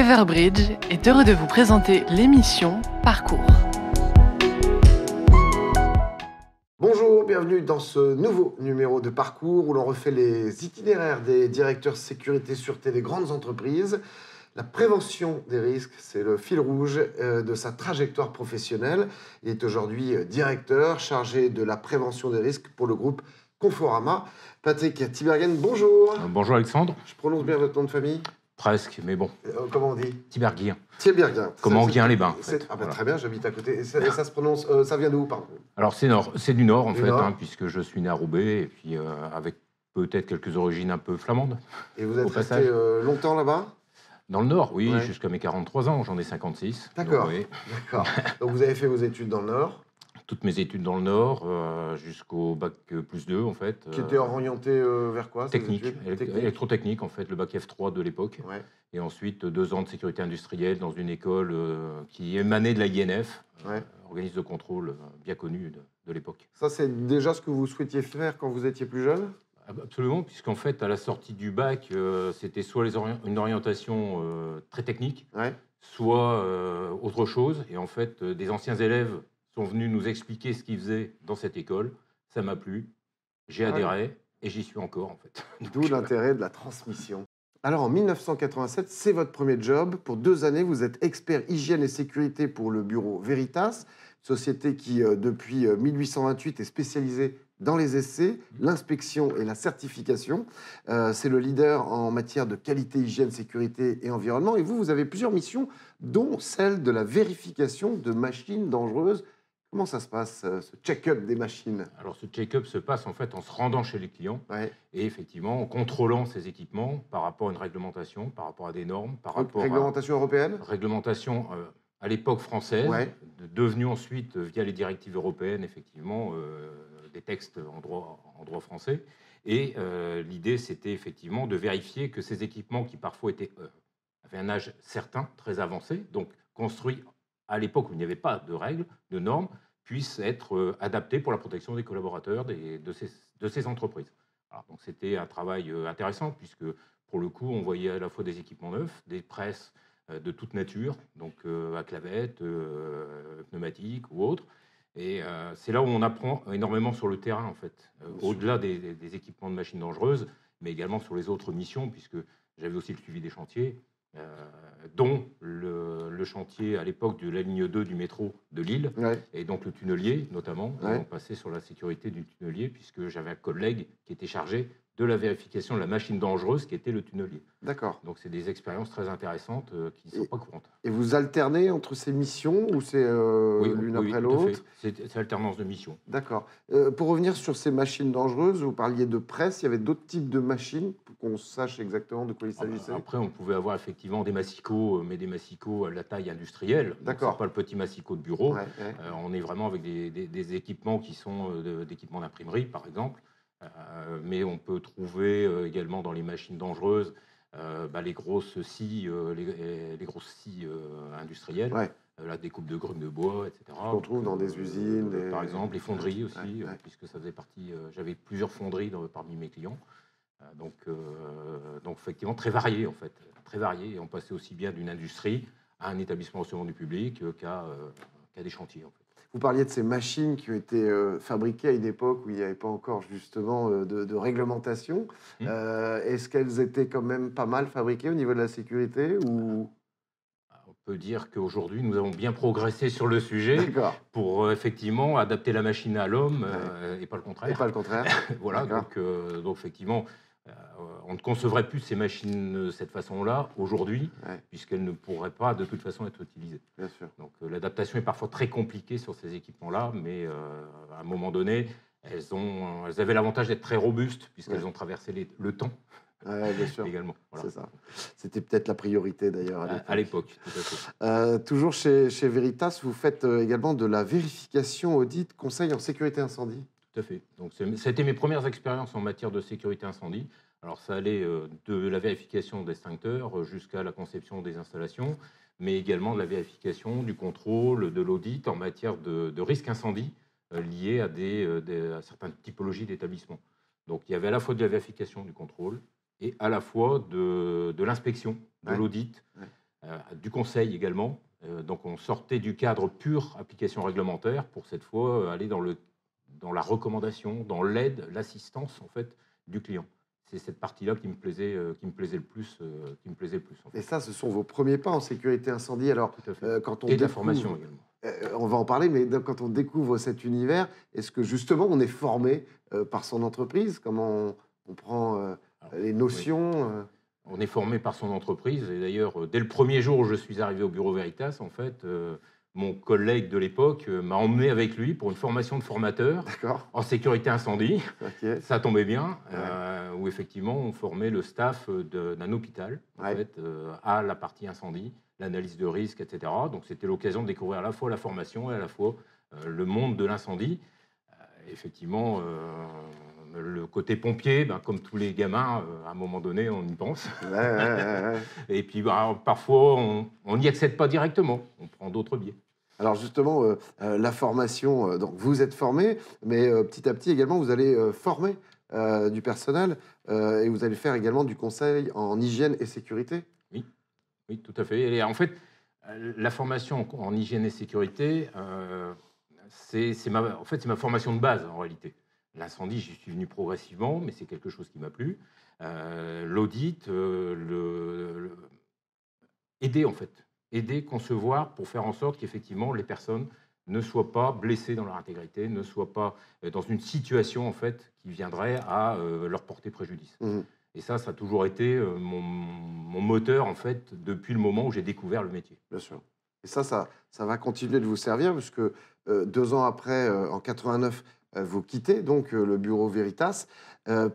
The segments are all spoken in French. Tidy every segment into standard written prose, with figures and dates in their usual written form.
Everbridge est heureux de vous présenter l'émission Parcours. Bonjour, bienvenue dans ce nouveau numéro de Parcours où l'on refait les itinéraires des directeurs sécurité sûreté des grandes entreprises. La prévention des risques, c'est le fil rouge de sa trajectoire professionnelle. Il est aujourd'hui directeur chargé de la prévention des risques pour le groupe Conforama. Patrick Tiberghien, bonjour. Bonjour Alexandre. Je prononce bien votre nom de famille? Presque, mais bon. Comment on dit? Tiberghien. Tiberghien. Comme Enghien-les-Bains. En fait. Voilà. Très bien, j'habite à côté. Et ça se prononce. Ça vient d'où, pardon? Alors c'est du Nord en fait, puisque je suis né à Roubaix et puis avec peut-être quelques origines un peu flamandes. Et vous êtes resté longtemps là-bas? Dans le Nord, oui, jusqu'à mes 43 ans, j'en ai 56. D'accord. Donc, oui. D'accord. Donc vous avez fait vos études dans le Nord? Toutes mes études dans le Nord, jusqu'au bac +2 en fait. Qui était orienté vers quoi? Technique, électrotechnique en fait, le bac F3 de l'époque. Ouais. Et ensuite 2 ans de sécurité industrielle dans une école qui émanait de la INF, organisme de contrôle bien connu de l'époque. Ça, c'est déjà ce que vous souhaitiez faire quand vous étiez plus jeune? Absolument, puisqu'en fait, à la sortie du bac, c'était soit une orientation très technique, soit autre chose. Et en fait, des anciens élèves sont venus nous expliquer ce qu'ils faisaient dans cette école. Ça m'a plu, j'ai adhéré et j'y suis encore en fait. D'où l'intérêt de la transmission. Alors en 1987, c'est votre premier job. Pour 2 années, vous êtes expert hygiène et sécurité pour le bureau Veritas, société qui, depuis 1828, est spécialisée dans les essais, l'inspection et la certification. C'est le leader en matière de qualité, hygiène, sécurité et environnement. Et vous avez plusieurs missions, dont celle de la vérification de machines dangereuses. Comment ça se passe, ce check-up des machines? Alors, ce check-up se passe en fait en se rendant chez les clients et effectivement en contrôlant ces équipements par rapport à une réglementation, par rapport à des normes, par rapport réglementation européenne? Réglementation à l'époque française, devenue ensuite, via les directives européennes, effectivement, des textes en droit français. Et l'idée, c'était effectivement de vérifier que ces équipements qui parfois avaient un âge certain, très avancé, donc construits à l'époque où il n'y avait pas de règles, de normes, puissent être adaptés pour la protection des collaborateurs de ces entreprises. Alors, donc c'était un travail intéressant, puisque pour le coup, on voyait à la fois des équipements neufs, des presses de toute nature, donc à clavette, pneumatique ou autre. Et c'est là où on apprend énormément sur le terrain, en fait, au-delà des équipements de machines dangereuses, mais également sur les autres missions, puisque j'avais aussi le suivi des chantiers, dont le chantier à l'époque de la ligne 2 du métro de Lille, et donc le tunnelier notamment. On passait sur la sécurité du tunnelier, puisque j'avais un collègue qui était chargé de la vérification de la machine dangereuse qui était le tunnelier. D'accord. Donc c'est des expériences très intéressantes qui ne sont pas courantes. Et vous alternez entre ces missions ou c'est l'une après l'autre? C'est alternance de missions. D'accord. Pour revenir sur ces machines dangereuses, vous parliez de presse, il y avait d'autres types de machines pour qu'on sache exactement de quoi il s'agissait? Après, on pouvait avoir effectivement des massicots, mais des massicots à la taille industrielle. D'accord. Pas le petit massicot de bureau. On est vraiment avec des équipements qui sont d'équipements d'imprimerie, par exemple. Mais on peut trouver également dans les machines dangereuses les grosses scies, les grosses scies industrielles, la découpe de grumes de bois, etc. On trouve dans des usines. Par exemple, les fonderies aussi, puisque ça faisait partie. J'avais plusieurs fonderies parmi mes clients. Donc effectivement, très varié en fait. Très varié. Et on passait aussi bien d'une industrie à un établissement de recevement du public qu'à des chantiers en fait. Vous parliez de ces machines qui ont été fabriquées à une époque où il n'y avait pas encore justement de réglementation. Est-ce qu'elles étaient quand même pas mal fabriquées au niveau de la sécurité ou... On peut dire qu'aujourd'hui, nous avons bien progressé sur le sujet pour effectivement adapter la machine à l'homme et pas le contraire. Et pas le contraire. Voilà, donc effectivement, on ne concevrait plus ces machines de cette façon-là aujourd'hui, puisqu'elles ne pourraient pas de toute façon être utilisées. Bien sûr. Donc l'adaptation est parfois très compliquée sur ces équipements-là, mais à un moment donné, elles avaient l'avantage d'être très robustes, puisqu'elles ont traversé le temps. Bien sûr. Également. Voilà. C'est ça. C'était peut-être la priorité d'ailleurs à l'époque. Tout à fait. Toujours chez Veritas, vous faites également de la vérification, audit, conseil en sécurité incendie. Tout à fait. Donc, c'était mes premières expériences en matière de sécurité incendie. Alors, ça allait de la vérification d'extincteurs jusqu'à la conception des installations, mais également de la vérification, du contrôle, de l'audit en matière de risque incendie liés à certaines typologies d'établissements. Donc, il y avait à la fois de la vérification, du contrôle, et à la fois de l'inspection, de l'audit, du conseil également. Donc on sortait du cadre pur application réglementaire pour cette fois aller dans la recommandation, dans l'aide, l'assistance en fait du client. C'est cette partie-là qui me plaisait le plus, en fait. Et ça, ce sont vos premiers pas en sécurité incendie. Alors, Tout à fait. quand on Et de la découvre, formation également. on va en parler, mais quand on découvre cet univers, est-ce que justement on est formé par son entreprise? Comment on prend les notions Oui. On est formé par son entreprise. Et d'ailleurs, dès le premier jour où je suis arrivé au bureau Veritas, en fait, mon collègue de l'époque m'a emmené avec lui pour une formation de formateur en sécurité incendie. Okay. Ça tombait bien, où effectivement on formait le staff d'un hôpital en fait, à la partie incendie, l'analyse de risque, etc. Donc c'était l'occasion de découvrir à la fois la formation et à la fois le monde de l'incendie. Effectivement, le côté pompier, comme tous les gamins, à un moment donné, on y pense. Et puis, parfois, on n'y accède pas directement. On prend d'autres biais. Alors justement, la formation, donc vous êtes formé, mais petit à petit également, vous allez former du personnel et vous allez faire également du conseil en hygiène et sécurité. Oui, tout à fait. Et en fait, la formation en hygiène et sécurité, c'est ma formation de base en réalité. L'incendie, j'y suis venu progressivement, mais c'est quelque chose qui m'a plu. L'audit, aider en fait, aider, concevoir pour faire en sorte qu'effectivement les personnes ne soient pas blessées dans leur intégrité, ne soient pas dans une situation en fait qui viendrait à leur porter préjudice. Et ça a toujours été mon moteur en fait depuis le moment où j'ai découvert le métier. Bien sûr. Et ça va continuer de vous servir puisque 2 ans après, en 89, vous quittez donc le bureau Veritas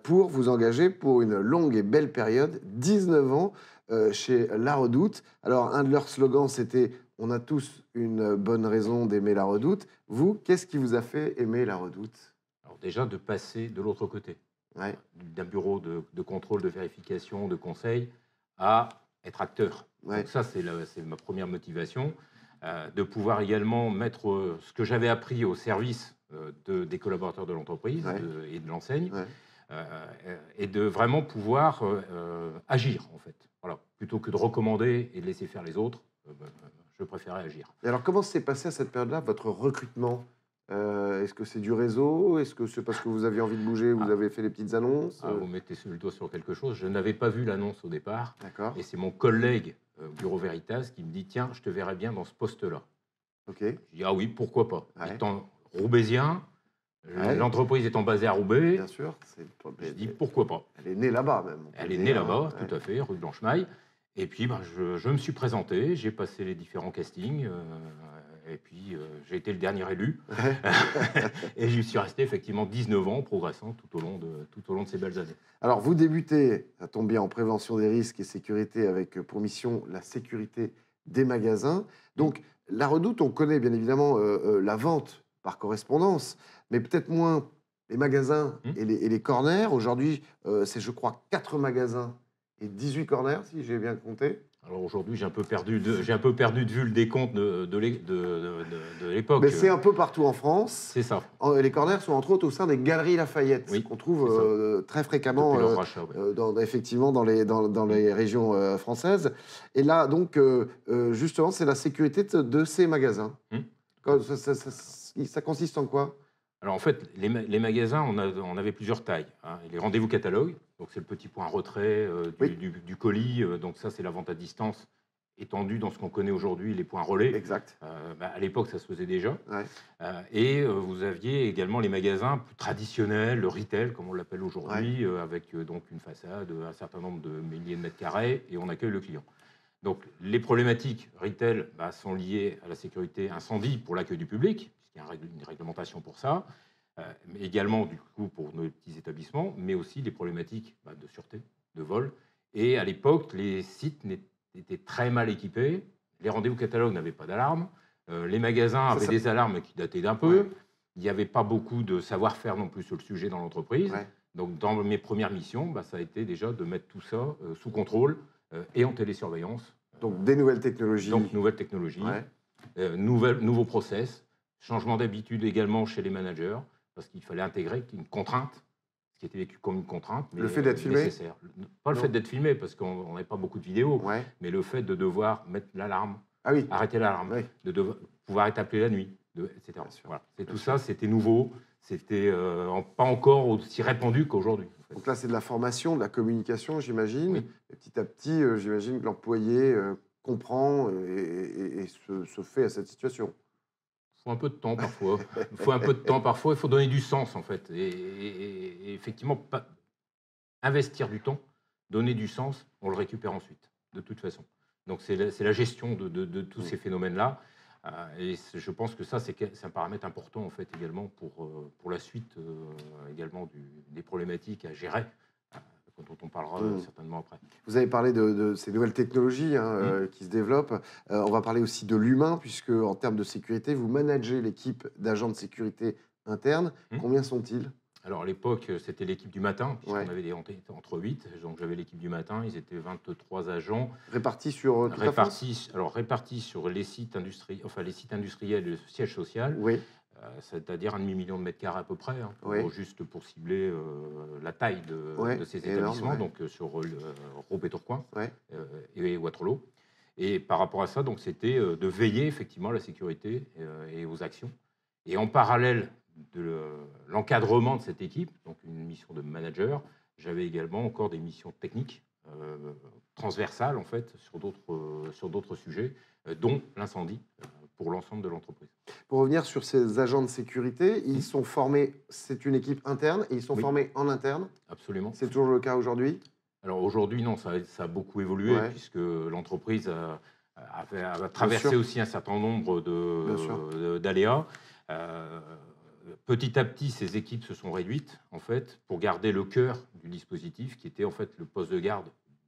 pour vous engager pour une longue et belle période, 19 ans chez La Redoute. Alors, un de leurs slogans, c'était « On a tous une bonne raison d'aimer La Redoute ». Vous, qu'est-ce qui vous a fait aimer La Redoute? Alors déjà, de passer de l'autre côté, d'un bureau de contrôle, de vérification, de conseil, à être acteur. Donc ça, c'est ma première motivation. De pouvoir également mettre ce que j'avais appris au service des collaborateurs de l'entreprise et de l'enseigne, et de vraiment pouvoir agir, en fait. Voilà. Plutôt que de recommander et de laisser faire les autres, je préférais agir. Et alors, comment s'est passé à cette période-là, votre recrutement? Est-ce que c'est du réseau? Est-ce que c'est parce que vous aviez envie de bouger, vous avez fait les petites annonces? Vous mettez le doigt sur quelque chose. Je n'avais pas vu l'annonce au départ. D'accord. Et c'est mon collègue Bureau Veritas qui me dit « Tiens, je te verrais bien dans ce poste-là. » Ok. Je dis « Ah oui, pourquoi pas ?» Étant roubaisien, l'entreprise étant basée à Roubaix, bien sûr, je dis « Pourquoi pas ?» Elle est née là-bas même. Elle est née là-bas, tout à fait, rue Blanchemaille. Et puis, je me suis présenté, j'ai passé les différents castings, et puis j'ai été le dernier élu. Et je suis resté effectivement 19 ans, progressant tout au long de ces belles années. Alors, vous débutez, ça tombe bien, en prévention des risques et sécurité avec pour mission la sécurité des magasins. Donc, La Redoute, on connaît bien évidemment la vente par correspondance, mais peut-être moins les magasins et les corners. Aujourd'hui, c'est, je crois, 4 magasins et 18 corners, si j'ai bien compté. Alors aujourd'hui, j'ai un peu perdu de vue le décompte de l'époque. Mais c'est un peu partout en France. C'est ça. Les corners sont entre autres au sein des Galeries Lafayette, qu'on trouve très fréquemment effectivement dans les régions françaises. Et là, donc, justement, c'est la sécurité de ces magasins. Ça consiste en quoi? Alors en fait, les magasins, on avait plusieurs tailles. Les rendez-vous catalogues, donc c'est le petit point retrait du colis. Donc ça, c'est la vente à distance étendue dans ce qu'on connaît aujourd'hui, les points relais. Exact. À l'époque, ça se faisait déjà. Et vous aviez également les magasins plus traditionnels, le retail, comme on l'appelle aujourd'hui, avec donc une façade, un certain nombre de milliers de mètres carrés, et on accueille le client. Donc les problématiques retail sont liées à la sécurité incendie pour l'accueil du public. Il y a une réglementation pour ça, mais également du coup pour nos petits établissements, mais aussi les problématiques de sûreté, de vol. Et à l'époque, les sites étaient très mal équipés, les rendez-vous catalogues n'avaient pas d'alarme, les magasins avaient des alarmes qui dataient d'un peu, il n'y avait pas beaucoup de savoir-faire non plus sur le sujet dans l'entreprise. Donc dans mes premières missions, ça a été déjà de mettre tout ça sous contrôle et en télésurveillance. Donc des nouvelles technologies. Donc nouvelles technologies, nouveaux process. Changement d'habitude également chez les managers, parce qu'il fallait intégrer une contrainte, ce qui était vécu comme une contrainte, mais le fait d'être filmé nécessaire. Pas le fait d'être filmé, parce qu'on n'avait pas beaucoup de vidéos, ouais. mais le fait de devoir mettre l'alarme, arrêter l'alarme, oui. de pouvoir être appelé la nuit, etc. Voilà. Tout ça, c'était nouveau, c'était pas encore aussi répandu qu'aujourd'hui. En fait. Donc là, c'est de la formation, de la communication, j'imagine. Oui. Et petit à petit, j'imagine que l'employé comprend et se fait à cette situation. Il faut un peu de temps parfois. Il faut donner du sens, en fait. Et effectivement, investir du temps, donner du sens, on le récupère ensuite, de toute façon. Donc c'est la gestion de tous ces phénomènes-là. Et je pense que ça, c'est un paramètre important, en fait, également pour la suite également des problématiques à gérer, dont on parlera certainement après. Vous avez parlé de ces nouvelles technologies qui se développent. On va parler aussi de l'humain, puisque en termes de sécurité, vous managez l'équipe d'agents de sécurité interne. Combien sont-ils ? Alors, à l'époque, c'était l'équipe du matin, puisqu'on avait entre 8. Donc, j'avais l'équipe du matin. Ils étaient 23 agents. Répartis sur toute la France ? Alors, répartis sur les sites industriels et le siège social. Oui. C'est-à-dire 1,5 million de mètres carrés à peu près, juste pour cibler la taille de ces établissements, donc sur Roubaix et Tourcoing et Waterloo. Et par rapport à ça, donc, c'était de veiller effectivement à la sécurité et aux actions. Et en parallèle de l'encadrement de cette équipe, donc une mission de manager, j'avais également encore des missions techniques transversales en fait sur d'autres sujets, dont l'incendie pour l'ensemble de l'entreprise. Pour revenir sur ces agents de sécurité, ils sont formés, c'est une équipe interne, et ils sont formés en interne. Absolument. C'est toujours le cas aujourd'hui ? Alors aujourd'hui, non, ça a beaucoup évolué, puisque l'entreprise a traversé aussi un certain nombre d'aléas. Petit à petit, ces équipes se sont réduites, en fait, pour garder le cœur du dispositif, qui était en fait le poste de garde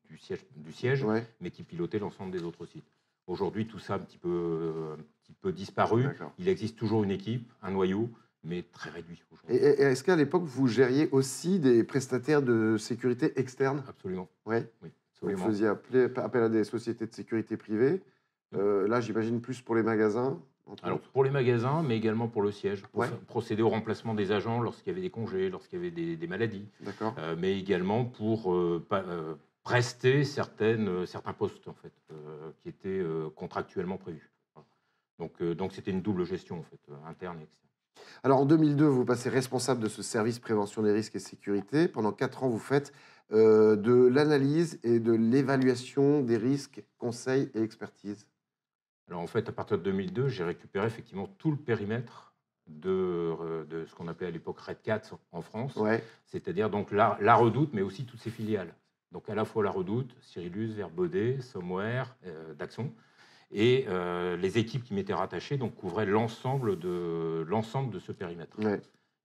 du siège, mais qui pilotait l'ensemble des autres sites. Aujourd'hui, tout ça a un petit peu disparu. Il existe toujours une équipe, un noyau, mais très réduit aujourd'hui. Et est-ce qu'à l'époque, vous gériez aussi des prestataires de sécurité externes ? Absolument. Oui, absolument. Vous faisiez appel à des sociétés de sécurité privées. Là, j'imagine plus pour les magasins. Alors, pour les magasins, mais également pour le siège, pour procéder au remplacement des agents lorsqu'il y avait des congés, lorsqu'il y avait des maladies, mais également pour prester certains postes en fait, qui étaient contractuellement prévus. Donc c'était une double gestion en fait, interne et externe. Alors en 2002, vous passez responsable de ce service prévention des risques et sécurité. Pendant 4 ans, vous faites de l'analyse et de l'évaluation des risques, conseils et expertise. Alors en fait, à partir de 2002, j'ai récupéré effectivement tout le périmètre de ce qu'on appelait à l'époque Red Cat en France, c'est-à-dire donc la Redoute, mais aussi toutes ses filiales. Donc à la fois la Redoute, Cyrillus, Verbaudet, Somewhere, Daxon, et les équipes qui m'étaient rattachées donc couvraient l'ensemble de ce périmètre.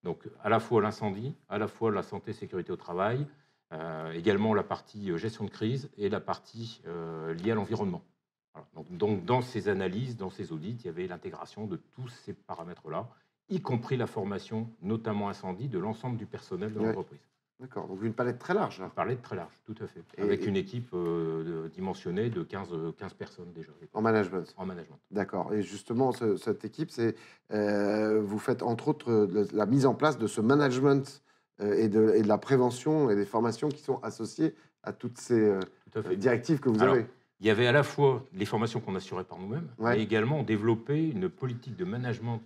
Donc à la fois l'incendie, à la fois la santé et sécurité au travail, également la partie gestion de crise et la partie liée à l'environnement. Voilà. Donc, dans ces analyses, dans ces audits, il y avait l'intégration de tous ces paramètres-là, y compris la formation, notamment incendie, de l'ensemble du personnel de l'entreprise. D'accord, donc une palette très large. Une palette très large, tout à fait. Avec une équipe dimensionnée de 15 personnes déjà. En management. En management. D'accord, et justement, cette équipe, vous faites entre autres la mise en place de ce management et de la prévention et des formations qui sont associées à toutes ces directives que vous avez. Il y avait à la fois les formations qu'on assurait par nous-mêmes, mais également développer une politique de management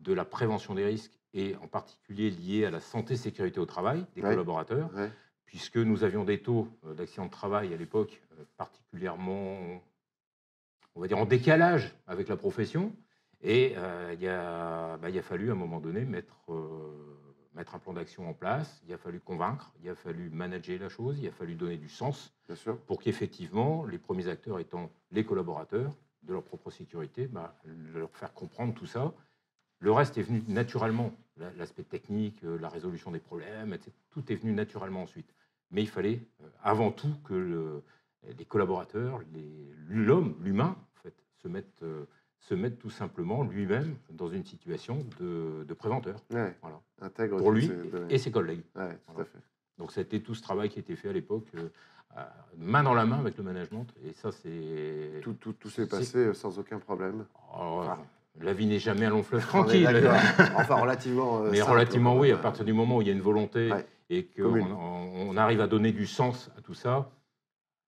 de la prévention des risques et en particulier liée à la santé et sécurité au travail des collaborateurs, puisque nous avions des taux d'accidents de travail à l'époque particulièrement, on va dire, en décalage avec la profession. Et il a fallu à un moment donné mettre un plan d'action en place, il a fallu convaincre, il a fallu manager la chose, il a fallu donner du sens pour qu'effectivement, les premiers acteurs étant les collaborateurs de leur propre sécurité, leur faire comprendre tout ça. Le reste est venu naturellement, l'aspect technique, la résolution des problèmes, etc. Tout est venu naturellement ensuite. Mais il fallait avant tout que les collaborateurs, l'humain, en fait, se mette tout simplement lui-même dans une situation de préventeur. Voilà. Intègre pour lui et ses collègues. Tout à fait. Donc c'était tout ce travail qui était fait à l'époque, main dans la main avec le management. Et ça, c'est... Tout s'est passé sans aucun problème. La vie n'est jamais un long fleuve tranquille. Enfin, relativement. Mais simple, relativement, oui, à partir du moment où il y a une volonté et qu'on arrive à donner du sens à tout ça,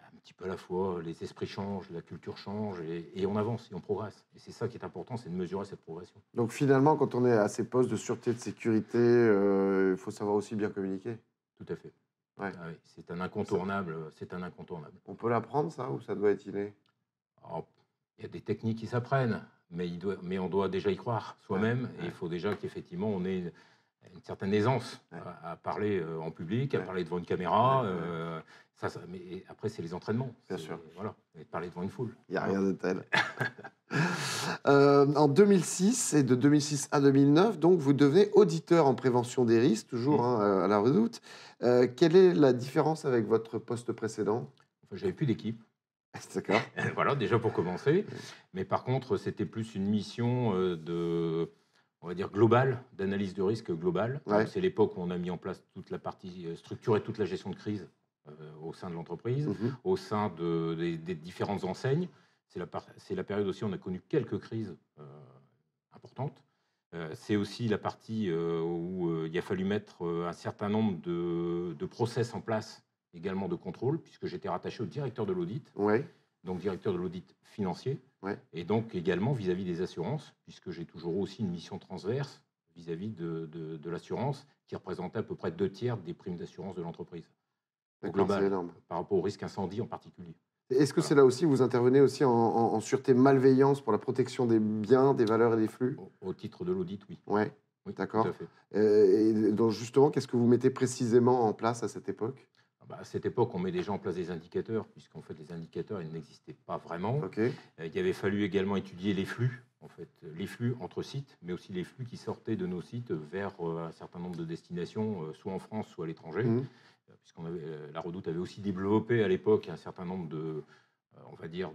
un petit peu à la fois, les esprits changent, la culture change, et on avance, et on progresse. Et c'est ça qui est important, c'est de mesurer cette progression. Donc finalement, quand on est à ces postes de sûreté, de sécurité, il faut savoir aussi bien communiquer. Tout à fait. Ouais. Ah oui, c'est un incontournable. C'est un incontournable. On peut l'apprendre, ça, ou ça doit être inné? Alors, il y a des techniques qui s'apprennent, mais on doit déjà y croire soi-même. Ouais, Et il faut déjà qu'effectivement, on ait une certaine aisance à parler en public, à parler devant une caméra. Mais après, c'est les entraînements. Bien sûr. Voilà, et parler devant une foule. Il n'y a rien de tel. En 2006 et de 2006 à 2009, donc, vous devenez auditeur en prévention des risques, toujours à la Redoute. Quelle est la différence avec votre poste précédent? Enfin, j'avais plus d'équipe. D'accord. Voilà, déjà pour commencer. Mais par contre, c'était plus une mission on va dire, globale, d'analyse de risque globale. Ouais. C'est l'époque où on a mis en place toute la partie structurée, toute la gestion de crise au sein de l'entreprise, au sein des différentes enseignes. C'est la période aussi où on a connu quelques crises importantes. C'est aussi la partie où il a fallu mettre un certain nombre de process en place, également de contrôle, puisque j'étais rattaché au directeur de l'audit, donc directeur de l'audit financier, et donc également vis-à-vis des assurances, puisque j'ai toujours aussi une mission transverse vis-à-vis de l'assurance, qui représentait à peu près 2/3 des primes d'assurance de l'entreprise, au global, par rapport au risque incendie en particulier. Est-ce que c'est là aussi, vous intervenez aussi en sûreté malveillance pour la protection des biens, des valeurs et des flux? Au titre de l'audit, oui. Oui, d'accord. Tout à fait. Et donc justement, qu'est-ce que vous mettez précisément en place à cette époque? À cette époque, on met déjà en place des indicateurs, puisqu'en fait, les indicateurs, ils n'existaient pas vraiment. Il avait fallu également étudier les flux, en fait, les flux entre sites, mais aussi les flux qui sortaient de nos sites vers un certain nombre de destinations, soit en France, soit à l'étranger, la Redoute avait aussi développé à l'époque un certain nombre on va dire,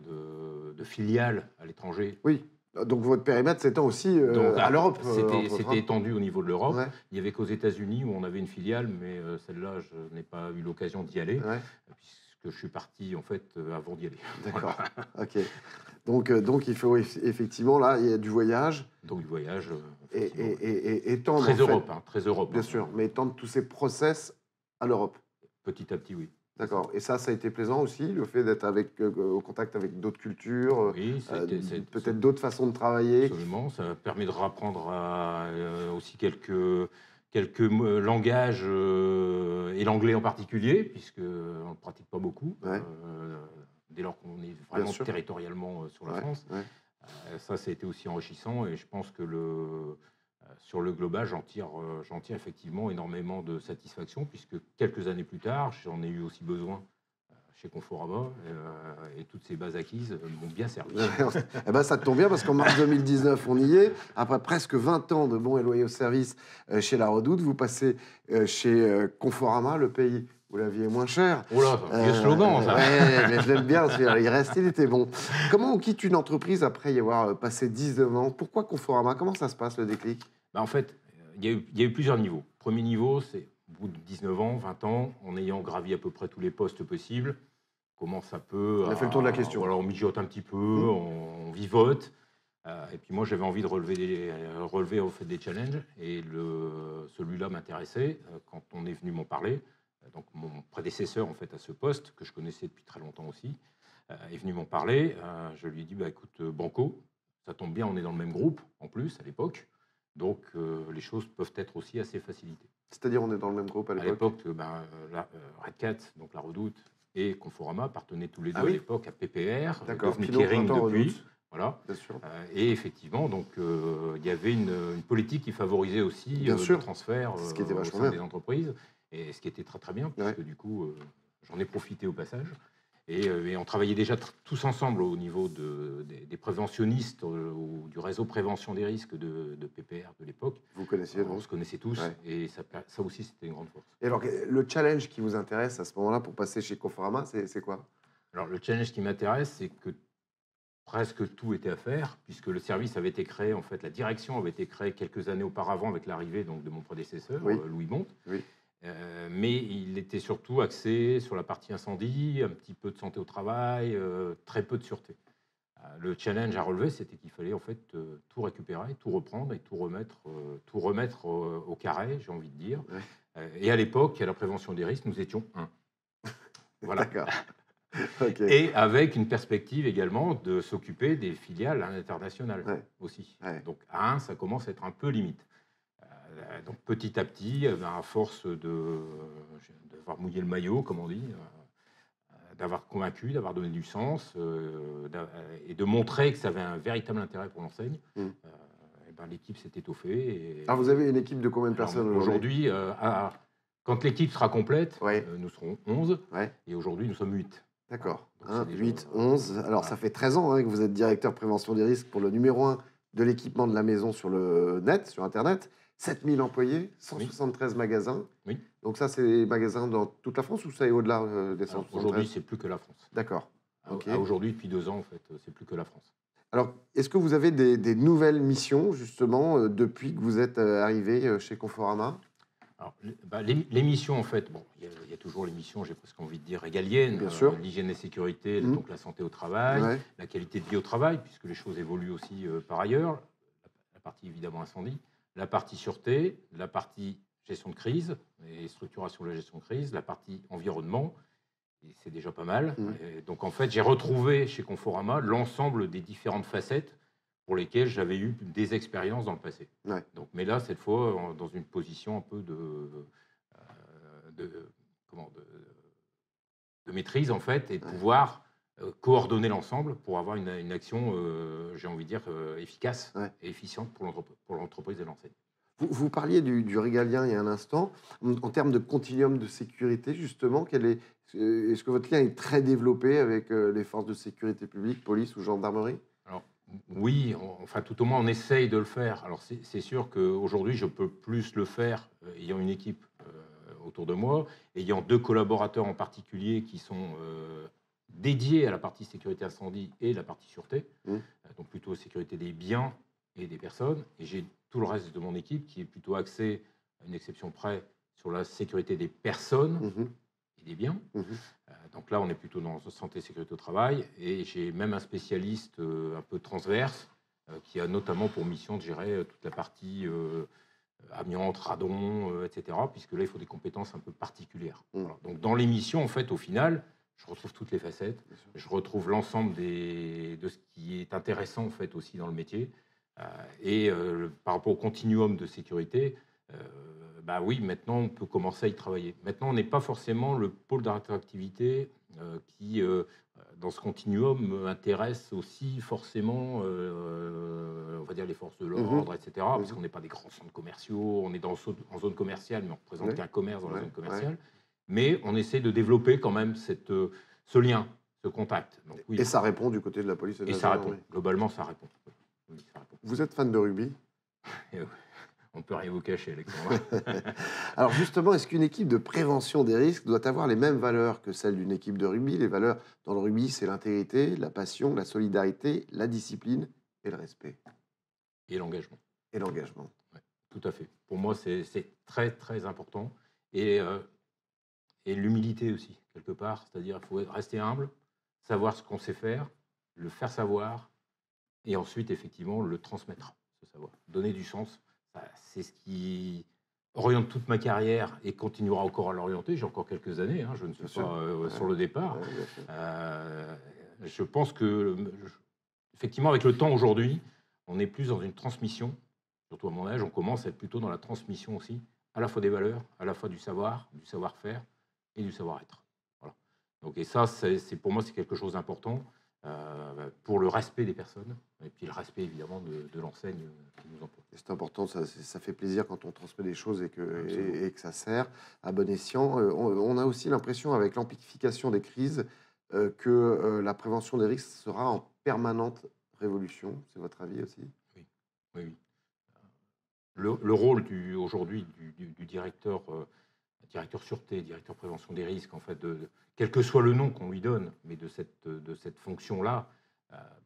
de filiales à l'étranger. Oui. Donc votre périmètre s'étend aussi à l'Europe. C'était étendu au niveau de l'Europe. Il n'y avait qu'aux États-Unis où on avait une filiale, mais celle-là, je n'ai pas eu l'occasion d'y aller, puisque je suis parti en fait avant d'y aller. D'accord. Ok. Donc il faut effectivement, là, il y a du voyage. Donc du voyage. Et étendre. Très Europe, très Europe. Bien sûr, mais étendre tous ces process à l'Europe. Petit à petit, oui. D'accord. Et ça a été plaisant aussi, le fait d'être au contact avec d'autres cultures, peut-être d'autres façons de travailler. Absolument. Ça permet de rapprendre aussi quelques langages, et l'anglais en particulier, puisqu'on ne le pratique pas beaucoup, dès lors qu'on est vraiment territorialement sur la France. Ça a été aussi enrichissant, et je pense que sur le global, j'en tire effectivement énormément de satisfaction, puisque quelques années plus tard, j'en ai eu aussi besoin chez Conforama, et toutes ces bases acquises m'ont bien servi. Eh ben, ça tombe bien, parce qu'en mars 2019, on y est. Après presque 20 ans de bons et loyaux services chez La Redoute, vous passez chez Conforama, le pays où la vie est moins chère. Oh là, vieux slogan, ça. Ouais, mais je l'aime bien, il était bon. Comment on quitte une entreprise après y avoir passé 19 ans? Pourquoi Conforama? Comment ça se passe, le déclic? En fait, il y a eu plusieurs niveaux. Premier niveau, c'est au bout de 19 ans, 20 ans, en ayant gravi à peu près tous les postes possibles, comment ça peut... On a fait le tour de la question. Voilà, on mijote un petit peu, on vivote. Et puis moi, j'avais envie de relever au fait des challenges. Et celui-là m'intéressait quand on est venu m'en parler. Donc mon prédécesseur en fait à ce poste, que je connaissais depuis très longtemps aussi, est venu m'en parler. Je lui ai dit, écoute, Banco, ça tombe bien, on est dans le même groupe, en plus, à l'époque. Donc les choses peuvent être aussi assez facilitées. C'est-à-dire, on est dans le même groupe à l'époque? Red Cat, donc la Redoute, et Conforama appartenaient tous les deux à l'époque à PPR, devenu Kering Kering depuis. Redoute. Voilà. Bien sûr. Et effectivement, donc il y avait une politique qui favorisait aussi le transfert ce qui était au sein des entreprises, et ce qui était très très bien, puisque du coup, j'en ai profité au passage. Et on travaillait déjà tous ensemble au niveau des préventionnistes ou du réseau prévention des risques de PPR de l'époque. Vous connaissiez, on se connaissait tous, et ça aussi, c'était une grande force. Et alors, le challenge qui vous intéresse à ce moment-là pour passer chez Conforama, c'est quoi? Alors, le challenge qui m'intéresse, c'est que presque tout était à faire, puisque le service avait été créé, en fait, la direction avait été créée quelques années auparavant avec l'arrivée de mon prédécesseur, Louis Monte. Mais il était surtout axé sur la partie incendie, un petit peu de santé au travail, très peu de sûreté. Le challenge à relever, c'était qu'il fallait en fait tout récupérer, tout reprendre et tout remettre au carré, j'ai envie de dire. Et à l'époque, à la prévention des risques, nous étions 1. Voilà. D'accord. Okay. Et avec une perspective également de s'occuper des filiales à l'international aussi. Donc à 1, ça commence à être un peu limite. Donc petit à petit, à force d'avoir mouillé le maillot, comme on dit, d'avoir convaincu, d'avoir donné du sens et de montrer que ça avait un véritable intérêt pour l'enseigne, l'équipe s'est étoffée. Alors vous avez une équipe de combien de personnes aujourd'hui? Quand l'équipe sera complète, nous serons 11 et aujourd'hui nous sommes 8. D'accord. 8, 11. Alors ça fait 13 ans que vous êtes directeur prévention des risques pour le numéro 1 de l'équipement de la maison sur le net, sur Internet. 7000 employés, 173 magasins. Oui. Donc ça, c'est des magasins dans toute la France ou ça est au-delà des 173? Aujourd'hui, c'est plus que la France. D'accord. Aujourd'hui, depuis 2 ans, en fait, c'est plus que la France. Alors, est-ce que vous avez des nouvelles missions, justement, depuis que vous êtes arrivé chez Conforama? Alors, les missions, en fait, il y a toujours les missions, j'ai presque envie de dire, régaliennes. Bien sûr. L'hygiène et sécurité, donc la santé au travail, la qualité de vie au travail, puisque les choses évoluent aussi par ailleurs. La partie, évidemment, incendie. La partie sûreté, la partie gestion de crise et structuration de la gestion de crise, la partie environnement, et c'est déjà pas mal. Et donc, en fait, j'ai retrouvé chez Conforama l'ensemble des différentes facettes pour lesquelles j'avais eu des expériences dans le passé. Donc, mais là, cette fois, dans une position un peu de maîtrise, en fait, et de pouvoir coordonner l'ensemble pour avoir une action, j'ai envie de dire, efficace et efficiente pour l'entreprise et l'enseigne. Vous parliez du régalien il y a un instant. En termes de continuum de sécurité, justement, est-ce que votre lien est très développé avec les forces de sécurité publique, police ou gendarmerie? Alors, oui, enfin tout au moins on essaye de le faire. Alors c'est sûr qu'aujourd'hui je peux plus le faire ayant une équipe autour de moi, ayant 2 collaborateurs en particulier qui sont dédiés à la partie sécurité incendie et la partie sûreté, donc plutôt sécurité des biens et des personnes. Et j'ai tout le reste de mon équipe qui est plutôt axé, à une exception près, sur la sécurité des personnes et des biens. Donc là, on est plutôt dans santé et sécurité au travail. Et j'ai même un spécialiste un peu transverse qui a notamment pour mission de gérer toute la partie amiante, radon, etc. Puisque là, il faut des compétences un peu particulières. Voilà. Donc dans les missions, en fait, au final, je retrouve toutes les facettes. Je retrouve l'ensemble de ce qui est intéressant, en fait, aussi dans le métier. Par rapport au continuum de sécurité, oui, maintenant, on peut commencer à y travailler. Maintenant, on n'est pas forcément le pôle d'attractivité qui, dans ce continuum, intéresse aussi forcément, on va dire, les forces de l'ordre, etc., parce qu'on n'est pas des grands centres commerciaux, on est en zone commerciale, mais on ne représente qu'un commerce dans la zone commerciale. Mais on essaie de développer quand même ce lien, ce contact. Donc, oui, et ça répond du côté de la police et de la gendarmerie. Ça répond. Globalement, ça répond. Oui, ça répond. Vous êtes fan de rugby? On ne peut rien vous cacher, Alexandre. Alors justement, est-ce qu'une équipe de prévention des risques doit avoir les mêmes valeurs que celles d'une équipe de rugby? Les valeurs dans le rugby, c'est l'intégrité, la passion, la solidarité, la discipline et le respect. Et l'engagement. Et l'engagement. Ouais, tout à fait. Pour moi, c'est très, très important. Et l'humilité aussi, quelque part. C'est-à-dire qu'il faut rester humble, savoir ce qu'on sait faire, le faire savoir, et ensuite, effectivement, le transmettre, ce savoir. Donner du sens. C'est ce qui oriente toute ma carrière et continuera encore à l'orienter. J'ai encore quelques années, je ne suis pas sur le départ. Je pense que, effectivement, avec le temps aujourd'hui, on est plus dans une transmission. Surtout à mon âge, on commence à être plutôt dans la transmission aussi, à la fois des valeurs, à la fois du savoir-faire et du savoir-être. Voilà. Donc, et ça, pour moi, c'est quelque chose d'important. Pour le respect des personnes et puis le respect évidemment de l'enseigne qui nous emploie. C'est important, ça fait plaisir quand on transmet des choses et que ça sert à bon escient. On a aussi l'impression avec l'amplification des crises que la prévention des risques sera en permanente révolution. C'est votre avis aussi? Oui. Le rôle aujourd'hui du directeur sûreté, directeur prévention des risques, en fait, quel que soit le nom qu'on lui donne, mais de cette fonction-là,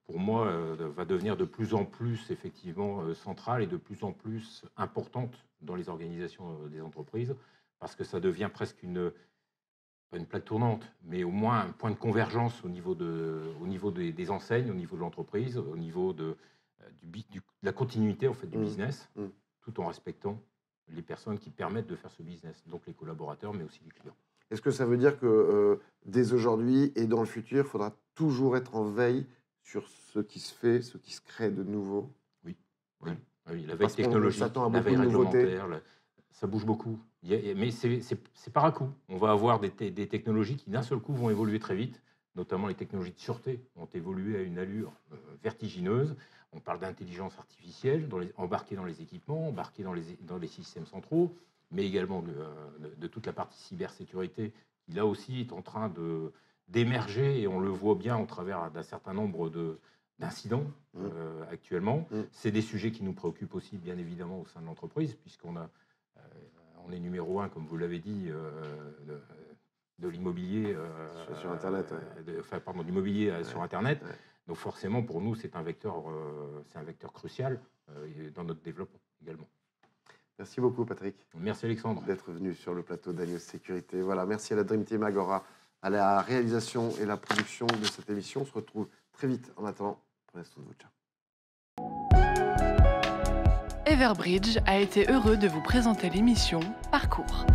pour moi, va devenir de plus en plus effectivement centrale et de plus en plus importante dans les organisations des entreprises, parce que ça devient presque pas une plaque tournante, mais au moins un point de convergence au niveau des enseignes, au niveau de l'entreprise, au niveau de la continuité en fait, du business, tout en respectant les personnes qui permettent de faire ce business, donc les collaborateurs, mais aussi les clients. Est-ce que ça veut dire que dès aujourd'hui et dans le futur, il faudra toujours être en veille sur ce qui se fait, ce qui se crée de nouveau? Oui, oui. Oui, la veille technologique, la veille réglementaire, ça bouge beaucoup. Mais c'est par à-coup. On va avoir des technologies qui d'un seul coup vont évoluer très vite, notamment les technologies de sûreté ont évolué à une allure vertigineuse. On parle d'intelligence artificielle embarquée dans les équipements, embarquée dans les systèmes centraux, mais également de toute la partie cybersécurité qui là aussi est en train d'émerger et on le voit bien au travers d'un certain nombre d'incidents actuellement. C'est des sujets qui nous préoccupent aussi bien évidemment au sein de l'entreprise puisqu'on est numéro 1, comme vous l'avez dit, de l'immobilier sur Internet. L'immobilier sur Internet. Ouais. Donc forcément, pour nous, c'est un vecteur crucial dans notre développement également. Merci beaucoup, Patrick. Merci, Alexandre. D'être venu sur le plateau d'Agneau Sécurité. Voilà, merci à la Dream Team Agora, à la réalisation et la production de cette émission. On se retrouve très vite. En attendant, prenez soin de vous. Ciao. Everbridge a été heureux de vous présenter l'émission Parcours.